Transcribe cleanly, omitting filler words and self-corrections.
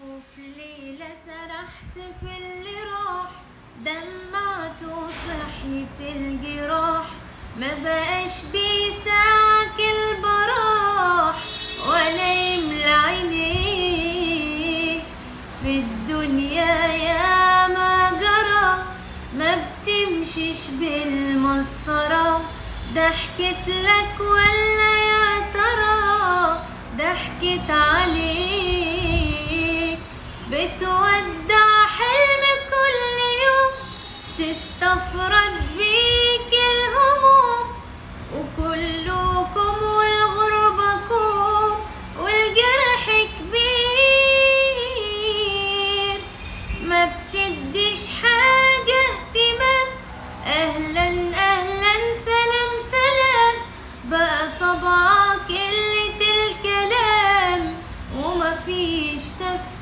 وفي ليلة سرحت في اللي راح، دمعت وصحيت الجراح، ما بقاش بيساعك البراح ولا يملى عينيك. في الدنيا يا ما جرى، ما بتمشيش بالمسطرة، ضحكت لك ولا يا ترى ضحكت عليك. بتودع حلم كل يوم، تستفرد بيك الهموم، وكلكم والغربكم والجرح كبير. ما بتديش حاجة اهتمام، اهلا اهلا سلام سلام، بقى طبعك قلة الكلام ومفيش تفسير.